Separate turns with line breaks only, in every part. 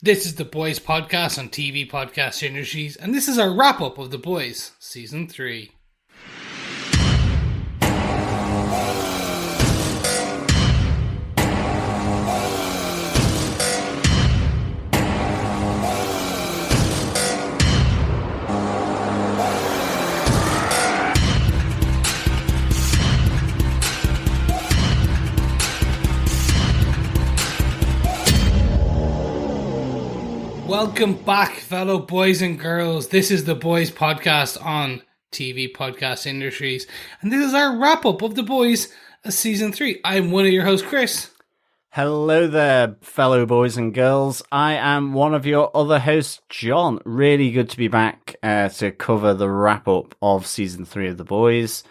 This is the Boys Podcast on TV Podcast Industries, and this is our wrap-up of The Boys, Season 3. Welcome back, fellow boys and girls. This is the Boys Podcast on TV Podcast Industries, and this is our wrap-up of The Boys, Season 3. I'm one of your hosts, Chris.
Hello there, fellow boys and girls. I am one of your other hosts, John. Really good to be back to cover the wrap-up of Season 3 of The Boys.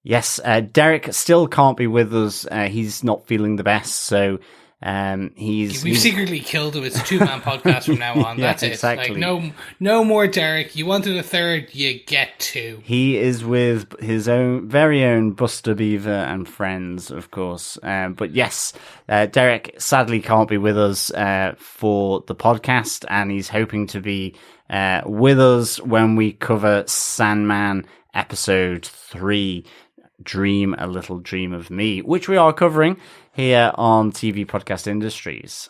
Yes, Darick still can't be with us. He's not feeling the best, so... We've
secretly killed him. It's a two-man podcast from now on. That's it.
Exactly.
Like, no more Darick. You wanted a third, you get two.
He is with his own very own Buster Beaver and friends, of course. But yes, Darick sadly can't be with us for the podcast, and he's hoping to be with us when we cover Sandman episode 3. Dream a Little Dream of Me, which we are covering here on TV Podcast Industries.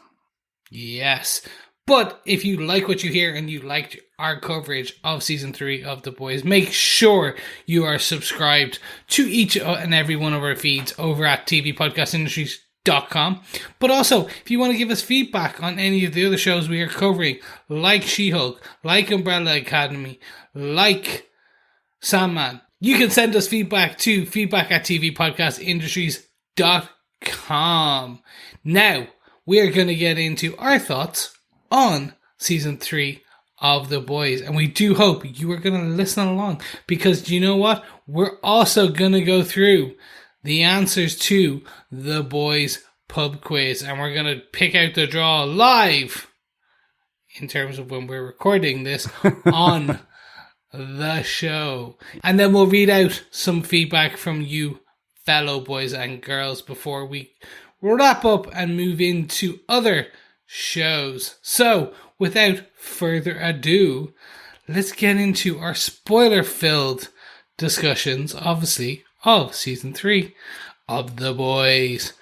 Yes, but if you like what you hear and you liked our coverage of Season 3 of The Boys, make sure you are subscribed to each and every one of our feeds over at tvpodcastindustries.com. But also, if you want to give us feedback on any of the other shows we are covering, like She-Hulk, like Umbrella Academy, like Sandman, you can send us feedback to feedback@tvpodcastindustries.com. Now, we are going to get into our thoughts on Season 3 of The Boys. And we do hope you are going to listen along. Because you know what? We're also going to go through the answers to The Boys pub quiz. And we're going to pick out the draw live, in terms of when we're recording this, on the show. And then we'll read out some feedback from you fellow boys and girls before we wrap up and move into other shows. So without further ado, let's get into our spoiler-filled discussions, obviously, of Season 3 of The Boys.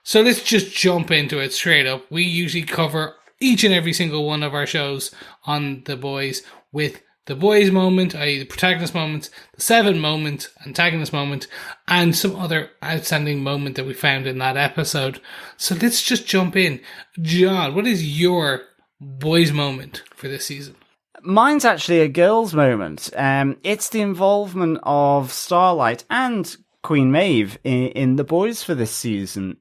So let's just jump into it straight up. We usually cover each and every single one of our shows on The Boys with the boys moment, i.e. the protagonist moment, the Seven moment, antagonist moment, and some other outstanding moment that we found in that episode. So let's just jump in. John, what is your boys moment for this season?
Mine's actually a girls moment. It's the involvement of Starlight and Queen Meave in The Boys for this season.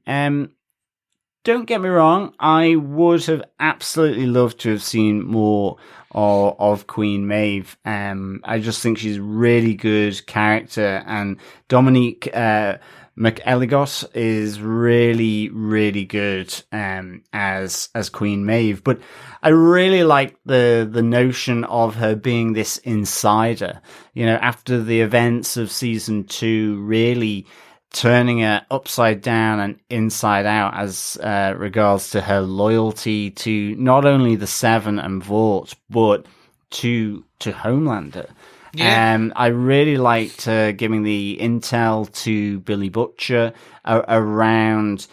Don't get me wrong, I would have absolutely loved to have seen more of Queen Meave. I just think she's a really good character, and Dominique McElligott is really, really good as Queen Meave. But I really like the notion of her being this insider. You know, after the events of season 2, really turning her upside down and inside out as regards to her loyalty to not only the Seven and Vought, but to Homelander. Yeah. I really liked giving the intel to Billy Butcher around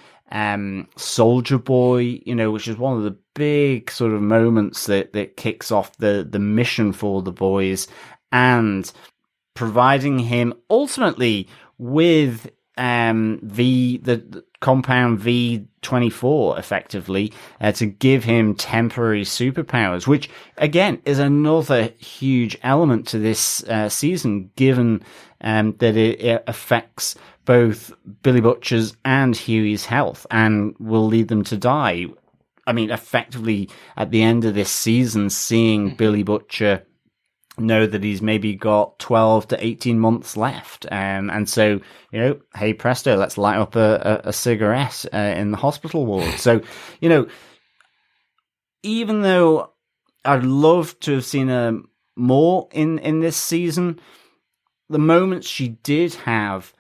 Soldier Boy, you know, which is one of the big sort of moments that kicks off the mission for the boys, and providing him ultimately with the compound V24 effectively to give him temporary superpowers, which again is another huge element to this season, given that it affects both Billy Butcher's and Hughie's health and will lead them to die. I mean, effectively at the end of this season, seeing Billy Butcher know that he's maybe got 12 to 18 months left. And so, you know, hey presto, let's light up a cigarette in the hospital ward. So, you know, even though I'd love to have seen her more in this season, the moments she did have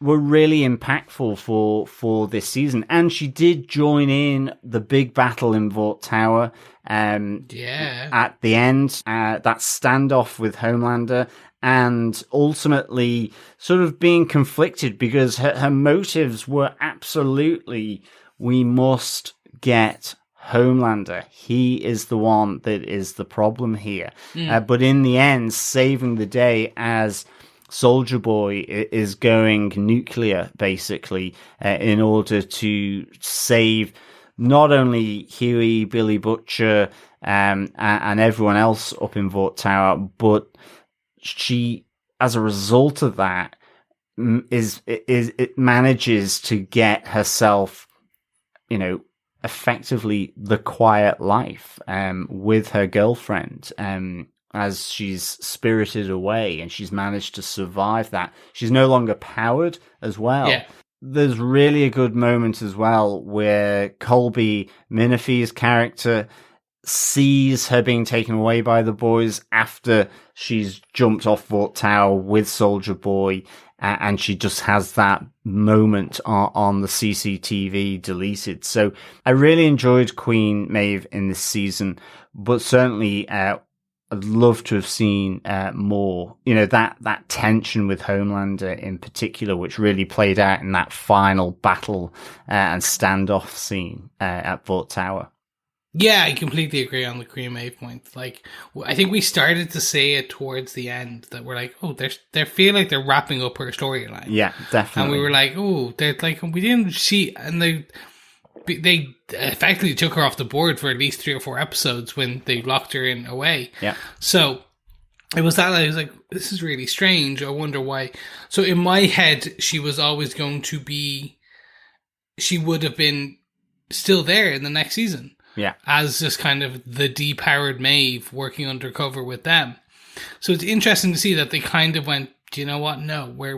were really impactful for this season. And she did join in the big battle in Vought Tower at the end, that standoff with Homelander, and ultimately sort of being conflicted because her motives were absolutely, we must get Homelander. He is the one that is the problem here. But in the end, saving the day as Soldier Boy is going nuclear, basically, in order to save not only Hughie, Billy Butcher, and everyone else up in Vought Tower, but she, as a result of that, it manages to get herself, effectively the quiet life with her girlfriend as she's spirited away, and she's managed to survive that. She's no longer powered as well. Yeah. There's really a good moment as well where Colby, Minifie's character, sees her being taken away by the boys after she's jumped off Vought Tower with Soldier Boy, and she just has that moment on the CCTV deleted. So I really enjoyed Queen Maeve in this season, but certainly I'd love to have seen more, that tension with Homelander in particular, which really played out in that final battle and standoff scene at Vought Tower.
Yeah, I completely agree on the Queen Maeve point. Like, I think we started to say it towards the end that we're like, oh, they feel like they're wrapping up her storyline.
Yeah, definitely.
And we were like, oh, they're like, we didn't see, and they effectively took her off the board for at least 3 or 4 episodes when they locked her in away.
Yeah.
So it was that I was like, this is really strange. I wonder why. So in my head, she was always going to be, she would have been still there in the next season.
Yeah.
As just kind of the depowered Maeve working undercover with them. So it's interesting to see that they kind of went, do you know what? No, we're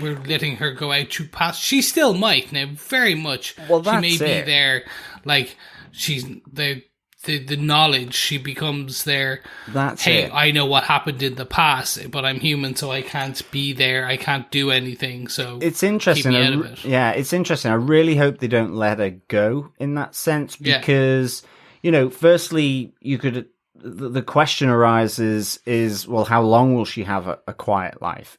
letting her go out to pass. She still might now, very much.
Well,
she may be there, like she's the knowledge. She becomes there. I know what happened in the past, but I'm human, so I can't be there. I can't do anything. So
it's interesting.
Keep me out of it.
Yeah, it's interesting. I really hope they don't let her go in that sense because firstly, you could. The question arises is, well, how long will she have a quiet life?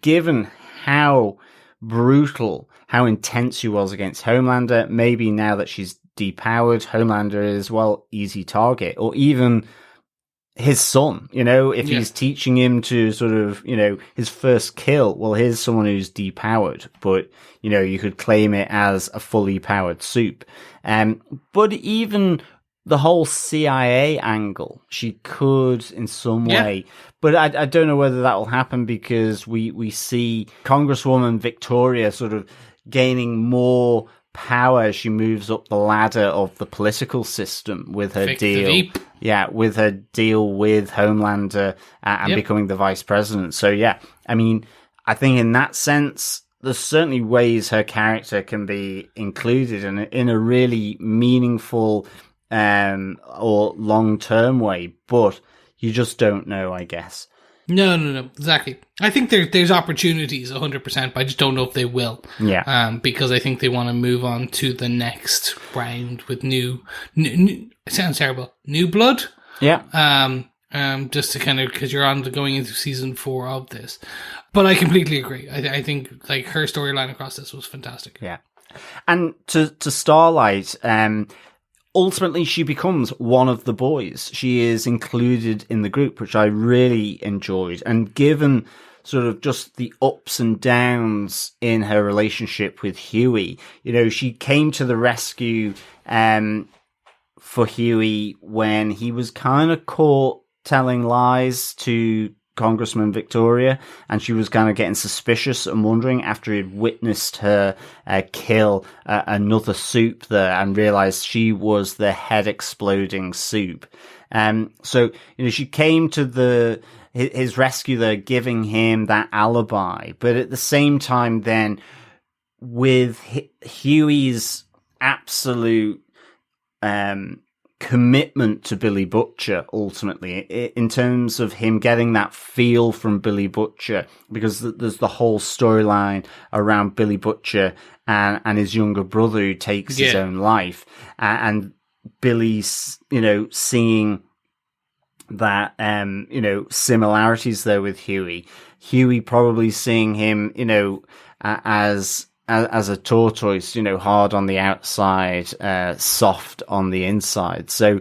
Given how brutal, how intense she was against Homelander, maybe now that she's depowered, Homelander is, easy target. Or even his son, if he's teaching him to sort of, his first kill, well, here's someone who's depowered, but, you could claim it as a fully powered soup. But even the whole CIA angle, she could in some way, but I don't know whether that will happen because we see Congresswoman Victoria sort of gaining more power as she moves up the ladder of the political system with her deal. Yeah, with her deal with Homelander and becoming the vice president. So I think in that sense, there's certainly ways her character can be included in a really meaningful or long-term way, but you just don't know, I guess.
No, exactly. I think there's opportunities 100%, but I just don't know if they will.
Yeah.
Because I think they want to move on to the next round with new it sounds terrible, new blood.
Yeah.
Just to kind of, because you're going into season 4 of this. But I completely agree. I think like her storyline across this was fantastic.
Yeah. And to Starlight, ultimately, she becomes one of the boys. She is included in the group, which I really enjoyed. And given sort of just the ups and downs in her relationship with Hughie, she came to the rescue for Hughie when he was kind of caught telling lies to Congressman Victoria, and she was kind of getting suspicious and wondering after he'd witnessed her kill another soup there and realized she was the head exploding soup. So she came to his rescue there, giving him that alibi, but at the same time then with Hughie's absolute commitment to Billy Butcher, ultimately, in terms of him getting that feel from Billy Butcher, because there's the whole storyline around Billy Butcher and his younger brother who takes his own life, and Billy's, seeing that, similarities there with Hughie. Hughie probably seeing him, as a tortoise, hard on the outside, soft on the inside. So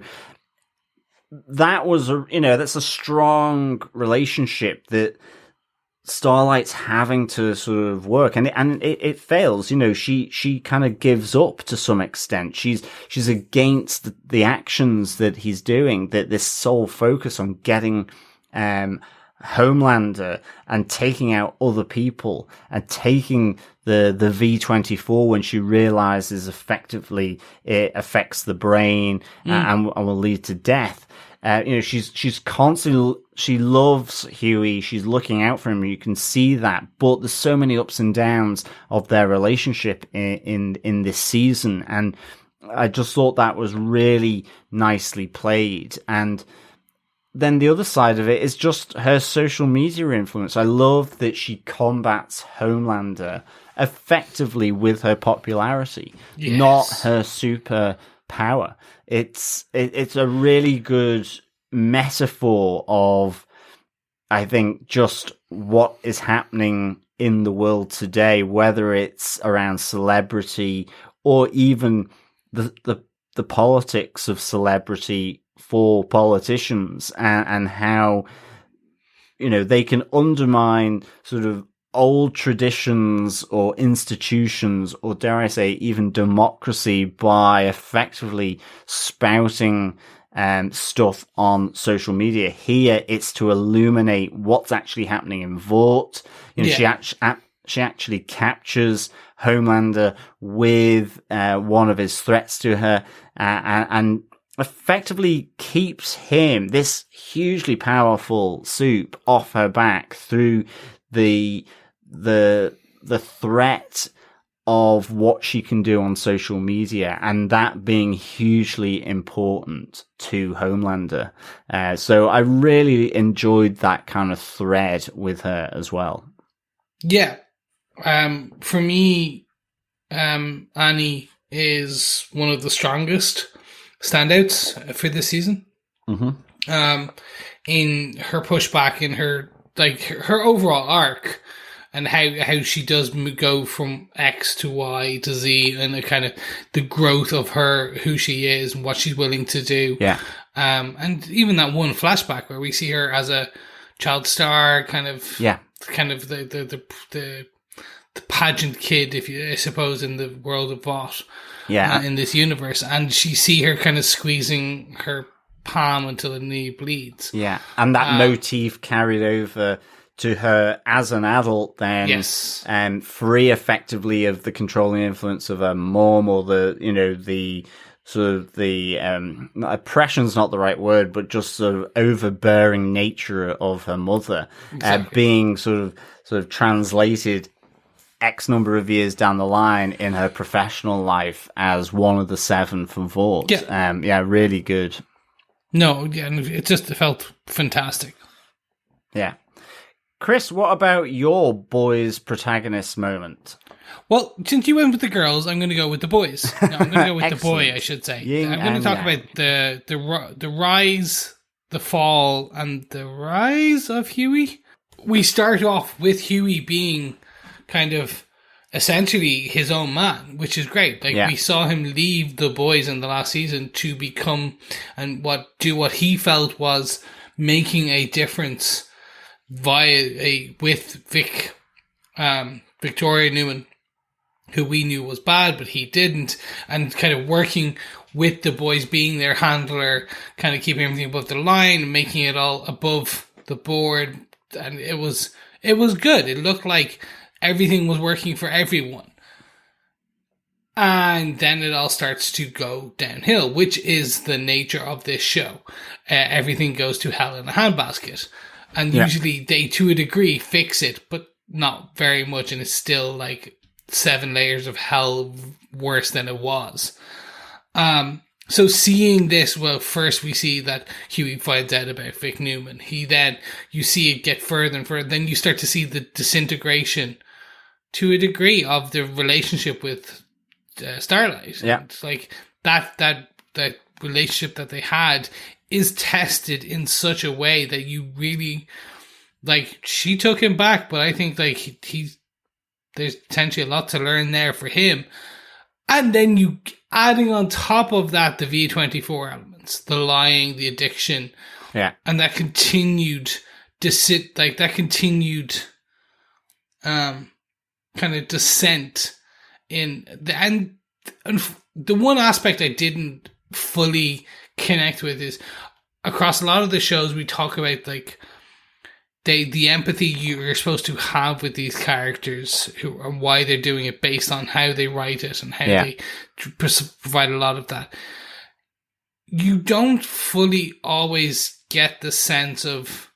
that was that's a strong relationship that Starlight's having to sort of work, and it fails. She kind of gives up to some extent. She's against the actions that he's doing, that this sole focus on getting Homelander and taking out other people and taking the V24 when she realizes effectively it affects the brain and will lead to death. She's constantly, she loves Hughie. She's looking out for him. You can see that, but there's so many ups and downs of their relationship in this season. And I just thought that was really nicely played. And then the other side of it is just her social media influence. I love that she combats Homelander effectively with her popularity, not her super power. It's a really good metaphor of, I think, just what is happening in the world today, whether it's around celebrity or even the politics of celebrity for politicians, and how, they can undermine sort of old traditions or institutions, or dare I say even democracy, by effectively spouting stuff on social media. Here it's to illuminate what's actually happening in Vought. She actually captures Homelander with one of his threats to her, and effectively keeps him, this hugely powerful soup, off her back through the threat of what she can do on social media, and that being hugely important to Homelander. So I really enjoyed that kind of thread with her as well. Yeah.
For me, Annie is one of the strongest standouts for this season.
Mm-hmm.
In her pushback, in her overall arc, and how she does go from X to Y to Z, and the kind of the growth of her, who she is and what she's willing to do.
Yeah.
And even that one flashback where we see her as a child star, kind of the pageant kid, I suppose, in the world of Vought.
Yeah.
In this universe, and she see her kind of squeezing her palm until the knee bleeds.
Yeah, and that motif carried over to her as an adult then.
Yes.
Free effectively of the controlling influence of her mom, or the sort of the oppression's not the right word, but just sort of overbearing nature of her mother. Exactly. Being sort of translated X number of years down the line in her professional life as one of the 7 from Vought. Yeah. Really good.
No, yeah, it felt fantastic.
Yeah. Chris, what about your boys' protagonist moment?
Well, since you went with the girls, I'm going to go with the boys. No, I'm going to go with the boy, I should say. I'm going to talk about the rise, the fall, and the rise of Hughie. We start off with Hughie being kind of essentially his own man, which is great. We saw him leave the boys in the last season to become and do what he felt was making a difference with Victoria Newman, who we knew was bad, but he didn't, and kind of working with the boys, being their handler, kind of keeping everything above the line, making it all above the board, and it was good. It looked like everything was working for everyone. And then it all starts to go downhill, which is the nature of this show. Everything goes to hell in a handbasket. And usually they, to a degree, fix it, but not very much. And it's still like 7 layers of hell worse than it was. So seeing this, well, first we see that Hughie finds out about Vic Newman. You see it get further and further. Then you start to see the disintegration to a degree of the relationship with Starlight.
Yeah.
It's like that relationship that they had is tested in such a way that you really, like, she took him back, but I think like he's there's potentially a lot to learn there for him. And then you adding on top of that the V24 elements, the lying, the addiction, and that continued kind of descent in and the one aspect I didn't fully connect with is across a lot of the shows we talk about like the empathy you're supposed to have with these characters and why they're doing it based on how they write it and how they provide a lot of that. You don't fully always get the sense of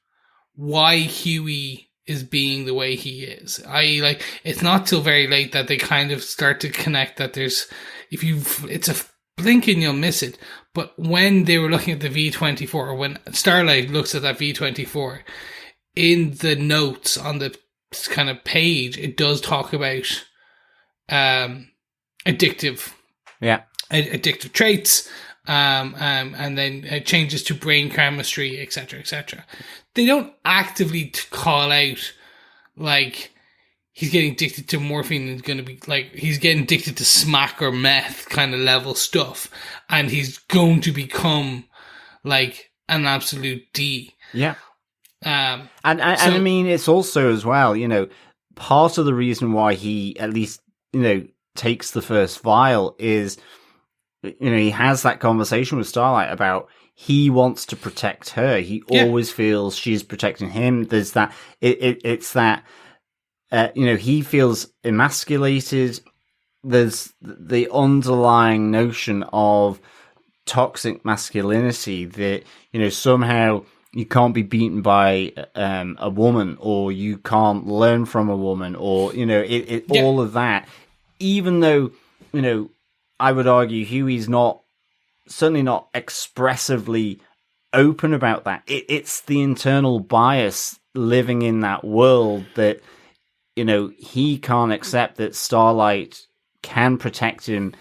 why Hughie is being the way he is. It's not till very late that they kind of start to connect that it's a blink and you'll miss it. But when they were looking at the V24, or when Starlight looks at that V24, in the notes on the kind of page, it does talk about addictive traits, and then it changes to brain chemistry, etc., etc. They don't actively call out like he's getting addicted to morphine and going to be like he's getting addicted to smack or meth kind of level stuff, and he's going to become like an absolute D.
Yeah. And I mean, it's also as well, part of the reason why he at least, takes the first vial is, he has that conversation with Starlight about he wants to protect her. He always feels she's protecting him. There's that, it's that, he feels emasculated. There's the underlying notion of toxic masculinity that, somehow you can't be beaten by a woman, or you can't learn from a woman, or, all of that. Even though, I would argue Hughie's certainly not expressively open about that. It's the internal bias living in that world that, he can't accept that Starlight can protect him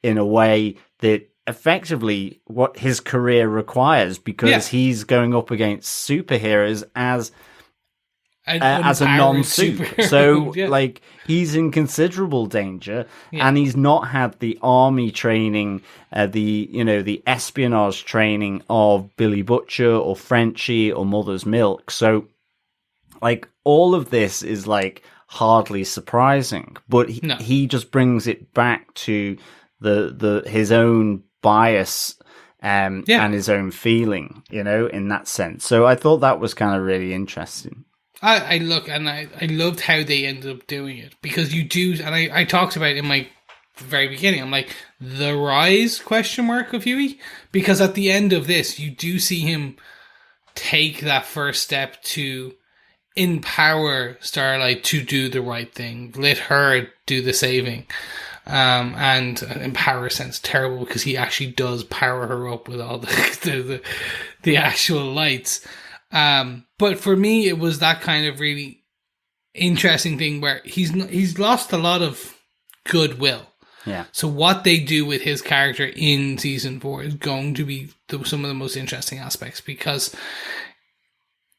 in a way that effectively what his career requires, because he's going up against superheroes as a non-suit. So like he's in considerable danger, and he's not had the army training, the espionage training of Billy Butcher or Frenchie or Mother's Milk. So like all of this is like hardly surprising, but he just brings it back to his own bias and his own feeling, in that sense. So I thought that was kind of really interesting.
I loved how they ended up doing it, because you do, and I talked about it in my very beginning, I'm like, the rise of Hughie, because at the end of this, you do see him take that first step to empower Starlight to do the right thing, let her do the saving. And empower sounds terrible because he actually does power her up with all the actual lights. But for me, it was that kind of really interesting thing where he's lost a lot of goodwill.
Yeah.
So what they do with his character in season 4 is going to be some of the most interesting aspects, because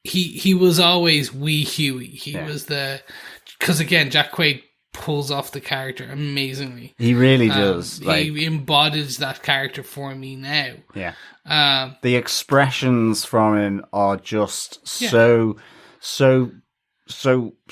he was always wee Hughie. He was because again, Jack Quaid pulls off the character amazingly.
He really does.
He embodies that character for me now.
Yeah. The expressions from him are just so sort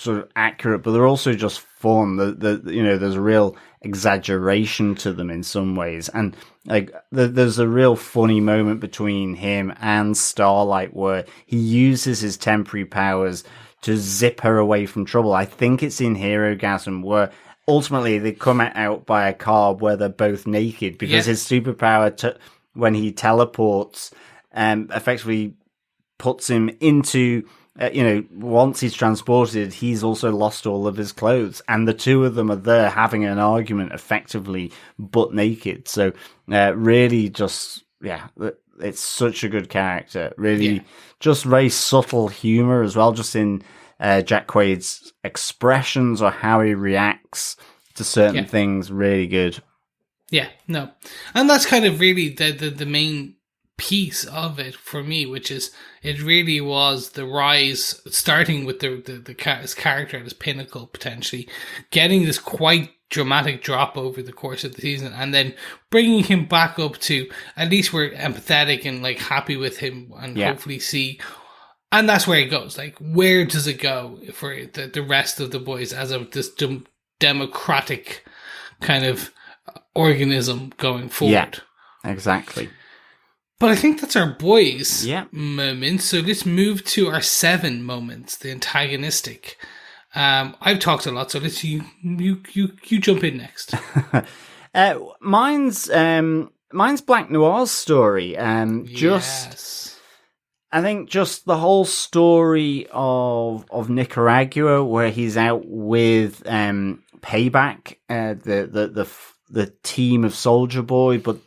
of accurate, but they're also just fun. There's a real exaggeration to them in some ways, and like there's a real funny moment between him and Starlight where he uses his temporary powers to zip her away from trouble. I think it's in Herogasm, where ultimately they come out by a car where they're both naked, because his superpower, when he teleports, effectively puts him into once he's transported, he's also lost all of his clothes. And the two of them are there having an argument, effectively butt naked. So really just, it's such a good character. Really just very subtle humor as well, just in Jack Quaid's expressions or how he reacts to certain things. Really good.
Yeah, no. And that's kind of really the main piece of it for me, which is it really was the rise, starting with his character at his pinnacle, potentially, getting this quite dramatic drop over the course of the season, and then bringing him back up to, at least we're empathetic and like happy with him, and hopefully see. And that's where it goes. Like, where does it go for the rest of the boys as of this democratic kind of organism going forward?
Yeah, exactly.
But I think that's our boys moment. So let's move to our 7 moments, the antagonistic. I've talked a lot, so let's you jump in next.
Mine's Black Noir's story. I think just the whole story of Nicaragua, where he's out with Payback, the team of Soldier Boy, but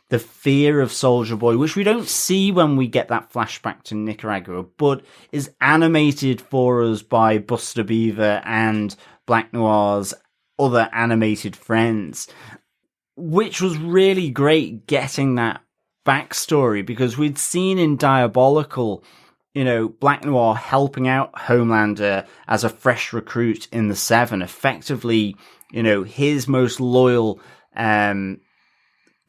the fear of Soldier Boy, which we don't see when we get that flashback to Nicaragua, but is animated for us by Buster Beaver and Black Noir's other animated friends, which was really great getting that backstory, because we'd seen in Diabolical, Black Noir helping out Homelander as a fresh recruit in the 7, effectively, his most loyal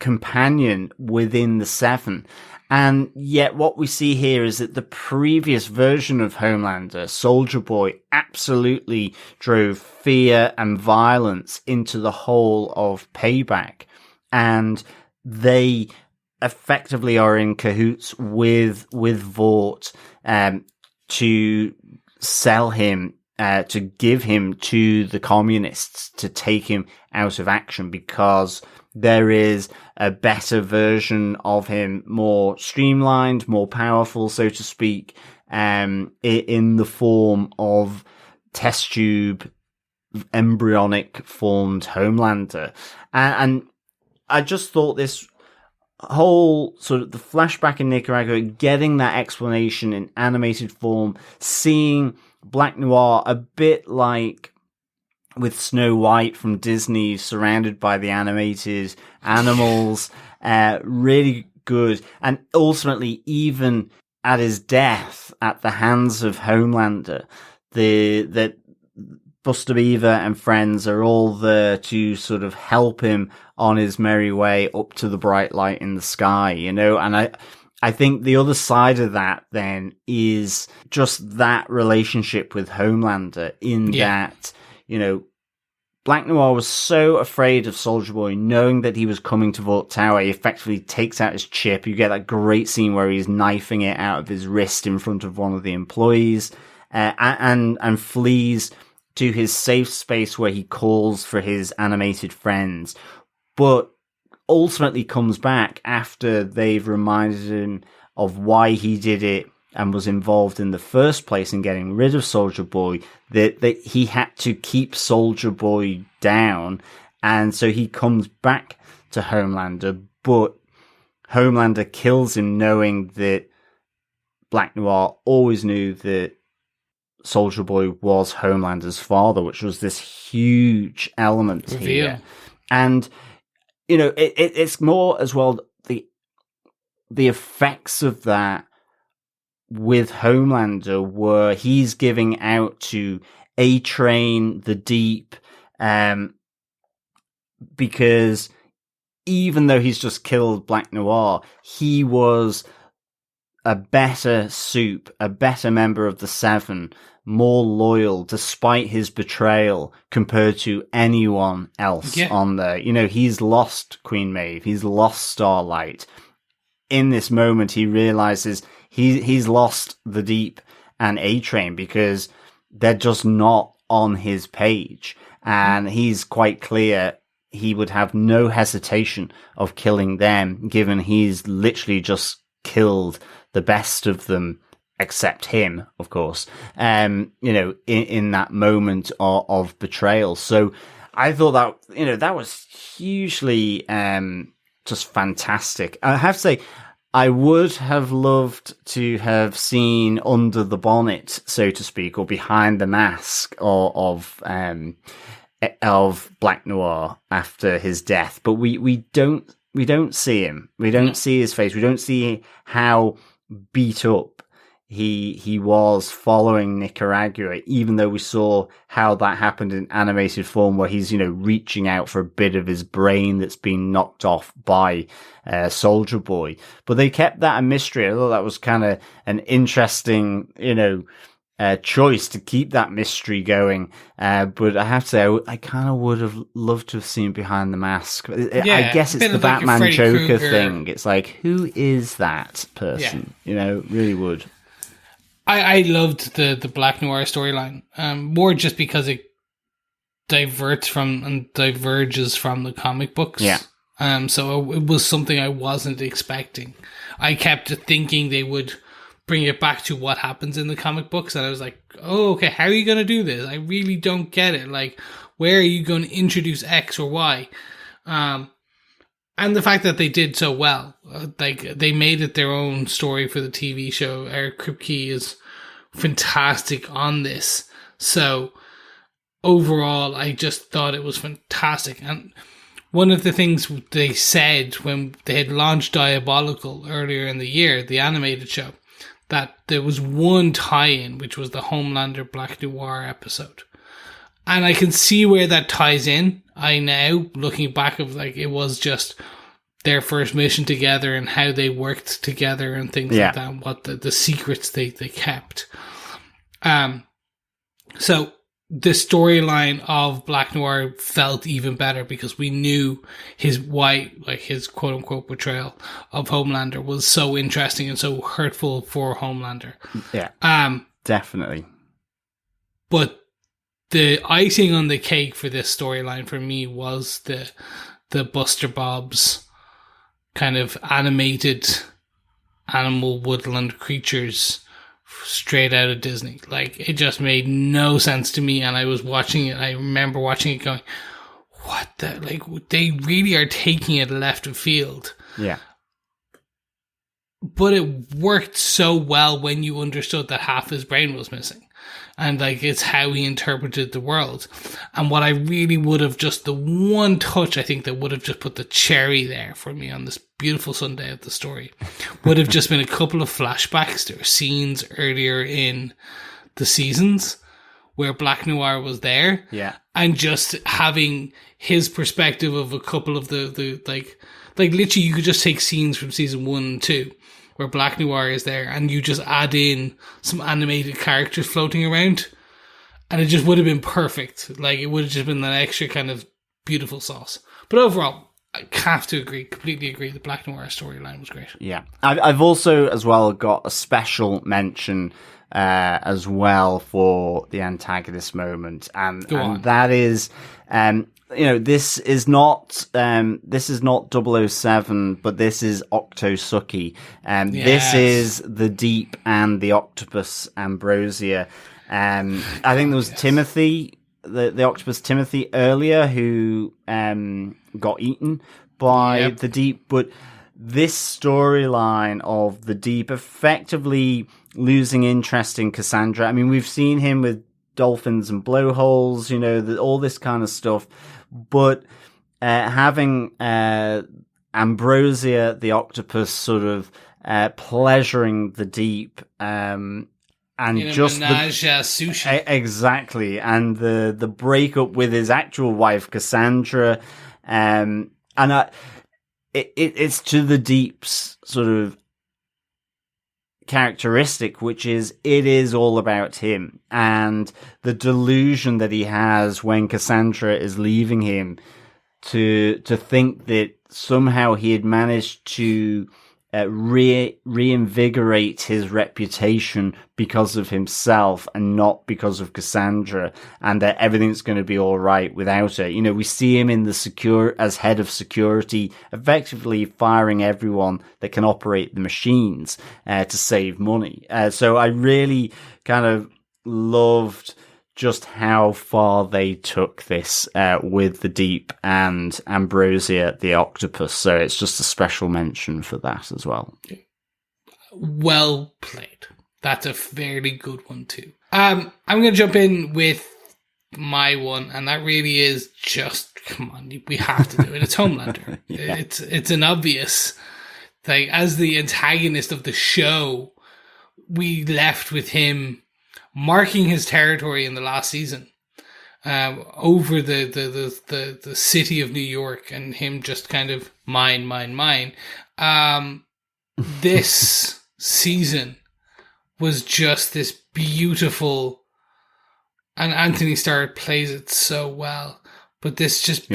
companion within the 7. And yet what we see here is that the previous version of Homelander, Soldier Boy, absolutely drove fear and violence into the whole of Payback. And they effectively are in cahoots with Vought to sell him, to give him to the communists, to take him out of action, because there is a better version of him, more streamlined, more powerful, so to speak, in the form of test tube, embryonic formed Homelander. And I just thought this whole sort of the flashback in Nicaragua, getting that explanation in animated form, seeing Black Noir a bit like with Snow White from Disney, surrounded by the animated animals, really good. And ultimately, even at his death at the hands of Homelander, that Buster Beaver and friends are all there to sort of help him on his merry way up to the bright light in the sky, and I think the other side of that then is just that relationship with Homelander, in that, Black Noir was so afraid of Soldier Boy, knowing that he was coming to Vought Tower. He effectively takes out his chip. You get that great scene where he's knifing it out of his wrist in front of one of the employees, and flees to his safe space where he calls for his animated friends, but ultimately comes back after they've reminded him of why he did it and was involved in the first place in getting rid of Soldier Boy, that he had to keep Soldier Boy down. And so he comes back to Homelander, but Homelander kills him, knowing that Black Noir always knew that Soldier Boy was Homelander's father, which was this huge element here. And, it's more as well, the effects of that with Homelander, where he's giving out to A-Train, the Deep, because even though he's just killed Black Noir, he was a better soup, a better member of the 7, more loyal despite his betrayal compared to anyone else on there. He's lost Queen Maeve, he's lost Starlight. In this moment, he realizes he's lost the Deep and A-Train because they're just not on his page. And he's quite clear he would have no hesitation of killing them, given he's literally just killed the best of them except him, of course, in that moment of betrayal. So I thought that, that was hugely, just fantastic. I have to say, I would have loved to have seen under the bonnet, so to speak, or behind the mask of Black Noir after his death, but we don't see him. We don't see his face. We don't see how beat up he was following Nicaragua, even though we saw how that happened in animated form, where he's, reaching out for a bit of his brain that's been knocked off by Soldier Boy. But they kept that a mystery. I thought that was kind of an interesting, choice to keep that mystery going. But I have to say, I kind of would have loved to have seen behind the mask. I guess it's the Batman Joker thing. It's like, who is that person? Really would.
I loved the Black Noir storyline, more just because it diverts from and diverges from the comic books.
Yeah.
So it was something I wasn't expecting. I kept thinking they would bring it back to what happens in the comic books, and I was like, oh, okay, how are you going to do this? I really don't get it. Like, where are you going to introduce X or Y? And the fact that they did so well, they made it their own story for the TV show. Eric Kripke is fantastic on this. So overall, I just thought it was fantastic. And one of the things they said when they had launched Diabolical earlier in the year, the animated show, that there was one tie-in, which was the Homelander Black Noir episode. And I can see where that ties in. I now, looking back, it was just their first mission together and how they worked together and things like that, and what the secrets they kept. So the storyline of Black Noir felt even better because we knew his quote unquote betrayal of Homelander was so interesting and so hurtful for Homelander.
Yeah. Definitely.
But the icing on the cake for this storyline for me was the Buster Bob's kind of animated animal woodland creatures straight out of Disney. Like, it just made no sense to me, and I was watching it, I remember watching it going, what the, like, they really are taking it left of field.
Yeah.
But it worked so well when you understood that half his brain was missing. And, like, it's how he interpreted the world. And what I really would have just, the one touch I think that would have just put the cherry there for me on this beautiful Sunday of the story would have just been a couple of flashbacks. There were scenes earlier in the seasons where Black Noir was there.
Yeah.
And just having his perspective of a couple of the like literally you could just take scenes from season 1 and 2 where Black Noir is there, and you just add in some animated characters floating around, and it just would have been perfect. Like, it would have just been that extra kind of beautiful sauce. But overall, I have to completely agree, the Black Noir storyline was great.
Yeah. I've also, as well, got a special mention as well for the antagonist moment, and that is... this is not 007, but this is Octosuki. This is the Deep and the Octopus Ambrosia. I think there was Timothy, the Octopus Timothy earlier, who got eaten by the Deep, but this storyline of the Deep effectively losing interest in Cassandra. I mean, we've seen him with dolphins and blowholes, all this kind of stuff. But having Ambrosia, the octopus, sort of pleasuring the Deep, and just
sushi.
Exactly, and the breakup with his actual wife Cassandra, it's to the Deep's sort of characteristic, which is it is all about him and the delusion that he has when Cassandra is leaving him, to think that somehow he had managed to reinvigorate his reputation because of himself and not because of Cassandra, and that everything's going to be all right without her. You know, we see him in as head of security, effectively firing everyone that can operate the machines to save money. So I really kind of loved just how far they took this with the Deep and Ambrosia the octopus. So it's just a special mention for that as well.
Well played. That's a fairly good one too. I'm going to jump in with my one, and that really is just, come on, we have to do it. It's Homelander. Yeah. It's an obvious, like, as the antagonist of the show, we left with him marking his territory in the last season, over the city of New York, and him just kind of mine. This season was just this beautiful, and Antony Starr plays it so well, but this just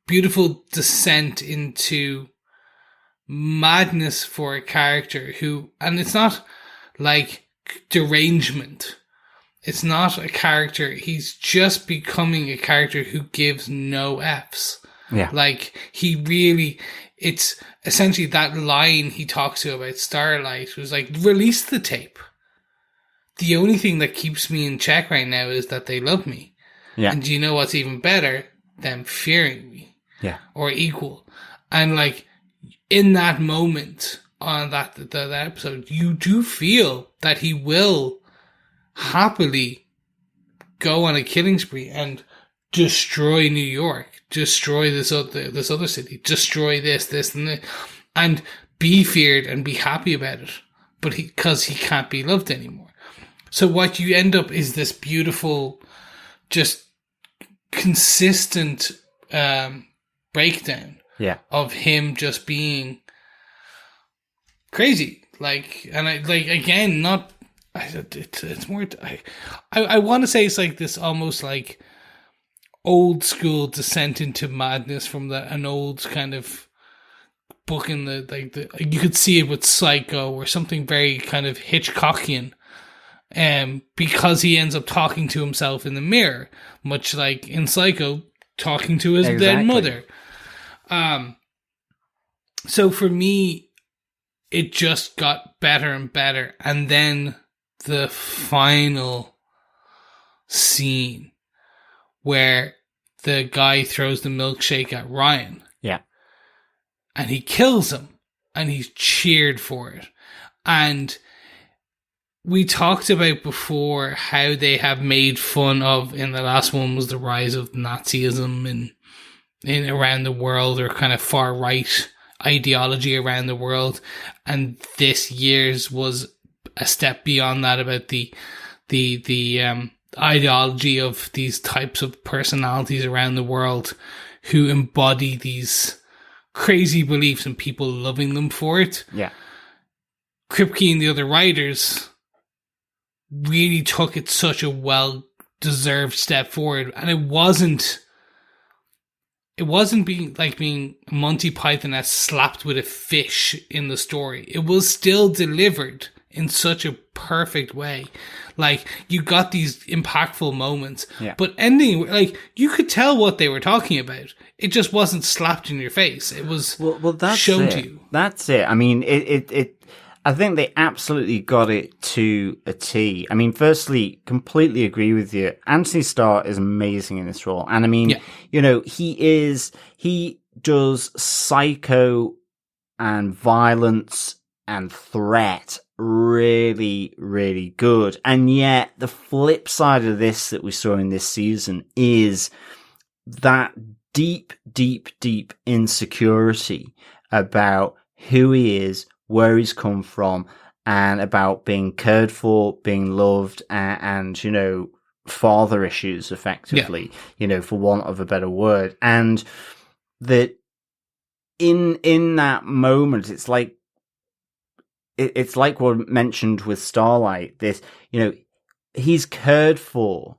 beautiful descent into madness for a character who, and it's not like derangement. It's not a character. He's just becoming a character who gives no Fs. Yeah. Like, it's essentially that line he talks to about Starlight was like, release the tape. The only thing that keeps me in check right now is that they love me. Yeah. And do you know what's even better? Them fearing me. Yeah. Or equal. And like, in that moment on that episode, you do feel that he will happily go on a killing spree and destroy New York, destroy this other city, destroy this and this, and be feared and be happy about it, but because he can't be loved anymore. So what you end up is this beautiful, just consistent breakdown of him just being crazy. Like, and I like, again, not. It's more. I want to say it's like this almost like old school descent into madness from an old kind of book in you could see it with Psycho or something very kind of Hitchcockian, because he ends up talking to himself in the mirror, much like in Psycho talking to his dead mother. So for me, it just got better and better, and then the final scene where the guy throws the milkshake at Ryan. Yeah. And he kills him, and he's cheered for it. And we talked about before how they have made fun of, in the last one was the rise of Nazism in around the world, or kind of far right ideology around the world. And this year's was a step beyond that, about the ideology of these types of personalities around the world who embody these crazy beliefs and people loving them for it. Yeah. Kripke and the other writers really took it such a well-deserved step forward, and it wasn't being Monty Python-esque slapped with a fish in the story. It was still delivered in such a perfect way. Like, you got these impactful moments, but ending, like, you could tell what they were talking about. It just wasn't slapped in your face. It was shown to you.
That's it. I mean, I think they absolutely got it to a T. I mean, firstly, completely agree with you. Antony Starr is amazing in this role. And I mean, you know, he does psycho and violence and threat really, really good. And yet the flip side of this that we saw in this season is that deep insecurity about who he is, where he's come from, and about being cared for, being loved, and you know, father issues, effectively, you know, for want of a better word. And that in that moment, it's like what mentioned with Starlight, this, you know, he's cared for.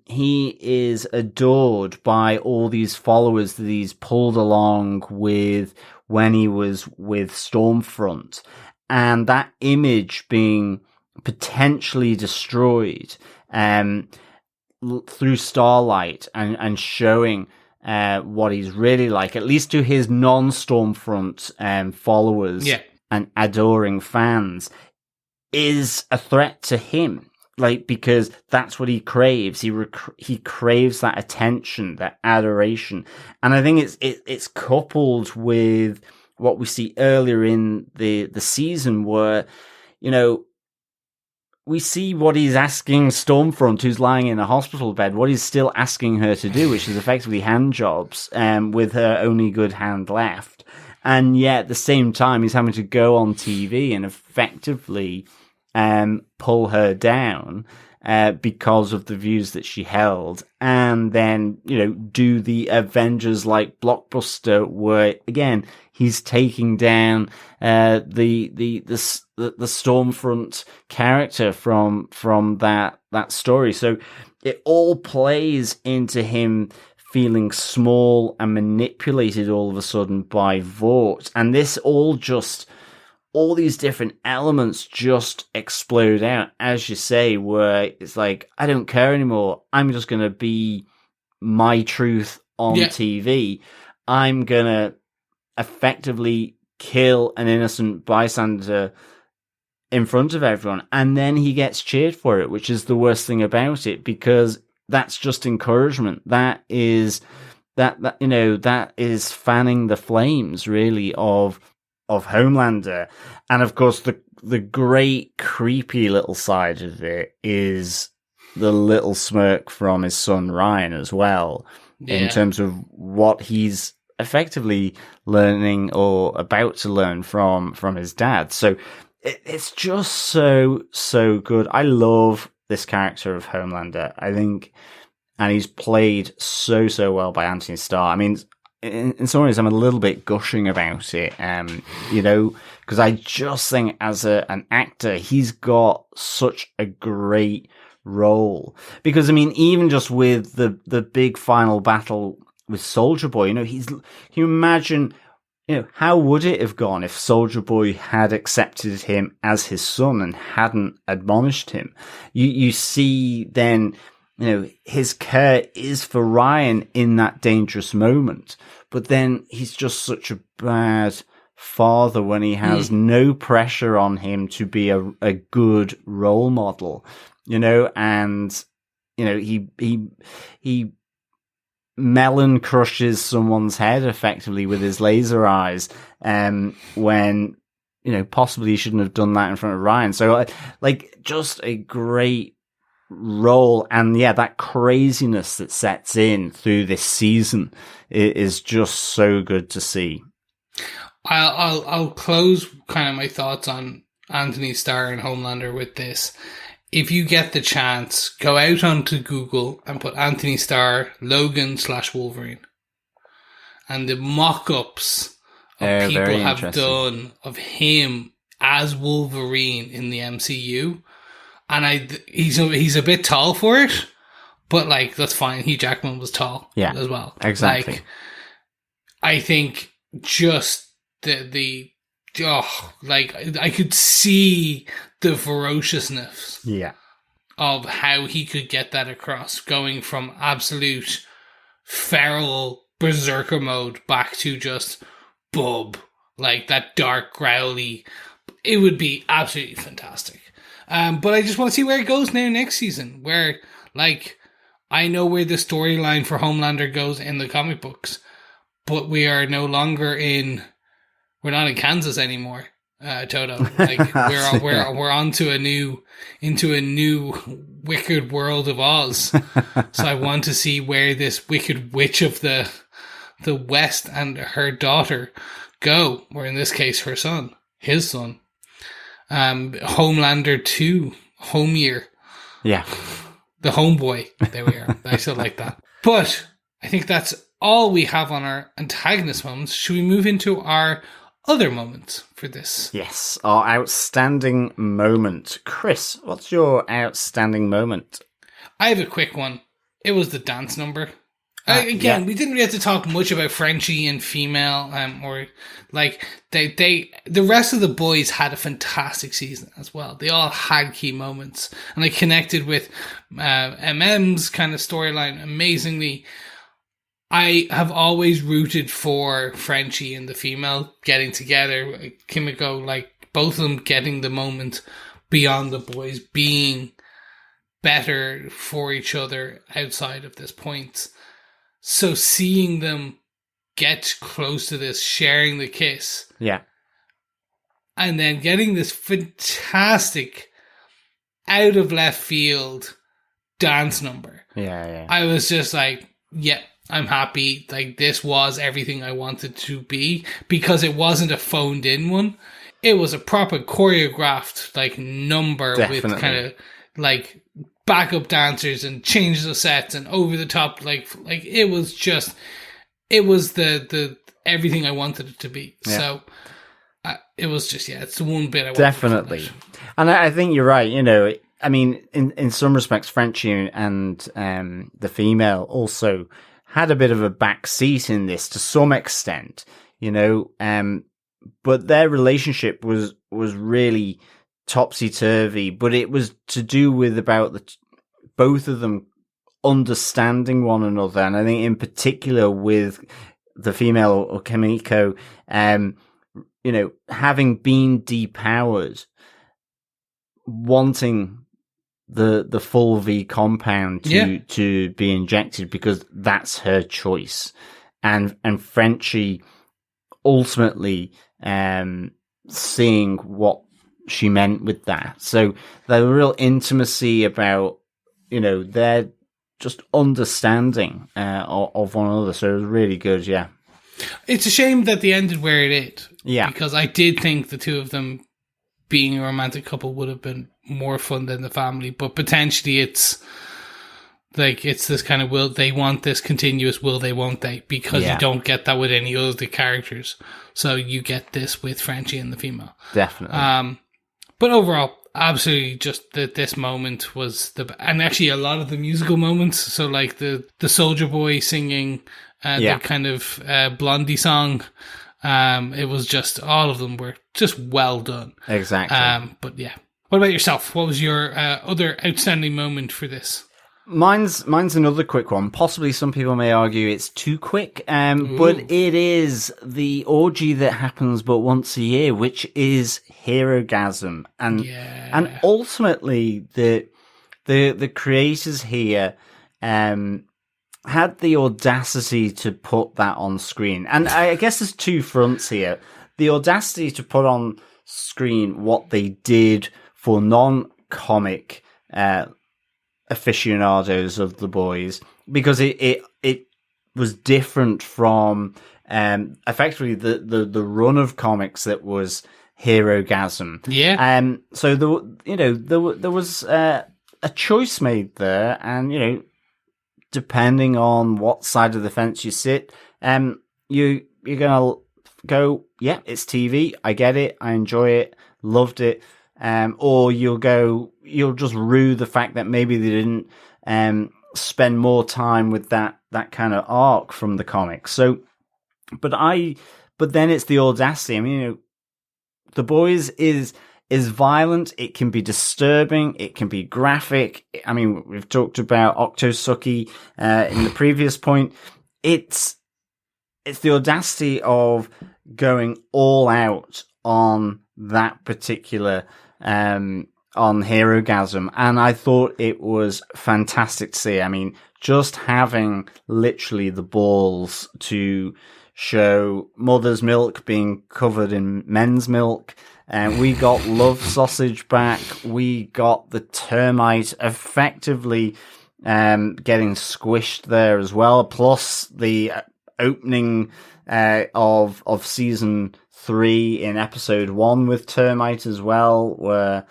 He is adored by all these followers that he's pulled along with when he was with Stormfront, and that image being potentially destroyed through Starlight and showing what he's really like, at least to his non-Stormfront followers and adoring fans, is a threat to him. Like, because that's what he craves. He craves that attention, that adoration. And I think it's coupled with what we see earlier in the season where, you know, we see what he's asking Stormfront, who's lying in a hospital bed, what he's still asking her to do, which is effectively hand jobs, with her only good hand left. And yet at the same time, he's having to go on TV and effectively pull her down because of the views that she held, and then, you know, do the Avengers-like blockbuster where, again, he's taking down the Stormfront character from that story. So it all plays into him feeling small and manipulated all of a sudden by Vought, and this all these different elements just explode out, as you say, where it's like, I don't care anymore. I'm just going to be my truth on TV. I'm going to effectively kill an innocent bystander in front of everyone. And then he gets cheered for it, which is the worst thing about it, because that's just encouragement. That is fanning the flames, really, of Homelander. And of course, the great creepy little side of it is the little smirk from his son Ryan as well, in terms of what he's effectively learning or about to learn from his dad. So it's just so good. I love this character of Homelander, I think, and he's played so well by Antony Starr. I mean, in some ways, I'm a little bit gushing about it, you know, because I just think as an actor, he's got such a great role. Because, I mean, even just with the big final battle with Soldier Boy, you know, can you imagine, you know, how would it have gone if Soldier Boy had accepted him as his son and hadn't admonished him? You see then, you know, his care is for Ryan in that dangerous moment, but then he's just such a bad father when he has no pressure on him to be a good role model, you know, and, you know, he melon crushes someone's head effectively with his laser eyes, when, you know, possibly he shouldn't have done that in front of Ryan. So, like, just a great role, and that craziness that sets in through this season is just so good to see.
I'll close kind of my thoughts on Antony Starr and Homelander with this. If you get the chance, go out onto Google and put Antony Starr Logan/Wolverine, and the mock-ups of people have done of him as Wolverine in the MCU. And he's a bit tall for it, but, like, that's fine. Hugh Jackman was tall as well.
Exactly.
Like, I think just I could see the ferociousness of how he could get that across, going from absolute feral berserker mode back to just bub, like that dark growly. It would be absolutely fantastic. But I just want to see where it goes now next season, where, like, I know where the storyline for Homelander goes in the comic books, but we are no longer we're not in Kansas anymore, Toto. Like, we're onto into a new wicked world of Oz. So I want to see where this wicked witch of the West and her daughter go, or in this case, his son. Homelander 2, Home Year.
Yeah.
The Homeboy. There we are. I still like that. But I think that's all we have on our antagonist moments. Should we move into our other moments for this?
Yes, our outstanding moment. Chris, what's your outstanding moment?
I have a quick one. It was the dance number. Again, we didn't really have to talk much about Frenchie and female, or like the rest of the boys had a fantastic season as well. They all had key moments, and I connected with MM's kind of storyline amazingly. I have always rooted for Frenchie and the female getting together, Kimiko, like both of them getting the moment beyond the boys, being better for each other outside of this point. So seeing them get close to this, sharing the kiss.
Yeah.
And then getting this fantastic out of left field dance number.
Yeah.
I was just like, yeah, I'm happy. Like, this was everything I wanted to be, because it wasn't a phoned in one. It was a proper choreographed like number. Definitely. With kind of like backup dancers and changes of sets and over the top, like it was the everything I wanted it to be. Yeah. So it was just, it's the one bit I wanted.
Definitely. And I think you're right. You know, I mean, in some respects, Frenchie and the female also had a bit of a back seat in this to some extent, you know, but their relationship was really topsy-turvy, but it was to do with about both of them understanding one another, and I think in particular with the female, or Kimiko, you know, having been depowered, wanting the full V compound to be injected because that's her choice, and Frenchie ultimately seeing what she meant with that. So the real intimacy about, you know, their just understanding of one another. So it was really good, yeah.
It's a shame that they ended where it did.
Yeah.
Because I did think the two of them being a romantic couple would have been more fun than the family. But potentially it's like, it's this kind of, will they want this continuous, will they, won't they? Because you don't get that with any other characters. So you get this with Frenchie and the female.
Definitely.
But overall, absolutely, just that this moment was and actually a lot of the musical moments. So like the Soldier Boy singing the kind of Blondie song. It was just, all of them were just well done.
Exactly.
But yeah. What about yourself? What was your other outstanding moment for this?
Mine's another quick one. Possibly some people may argue it's too quick, but it is the orgy that happens but once a year, which is Herogasm, and ultimately the creators here had the audacity to put that on screen, and I guess there's two fronts here: the audacity to put on screen what they did for non-comic aficionados of the boys, because it was different from effectively the run of comics that was Herogasm.
Yeah.
So there was a choice made there, and you know, depending on what side of the fence you sit, you're gonna go, yeah, it's TV. I get it. I enjoy it. Loved it. Or you'll just rue the fact that maybe they didn't spend more time with that kind of arc from the comics. So, but then it's the audacity. I mean, you know, The Boys is violent. It can be disturbing. It can be graphic. I mean, we've talked about Octosuki in the previous point. It's the audacity of going all out on that particular on Herogasm, and I thought it was fantastic to see. I mean, just having literally the balls to show mother's milk being covered in men's milk, and we got love sausage back. We got the termite effectively getting squished there as well, plus the opening of season 3 in episode 1 with termite as well, where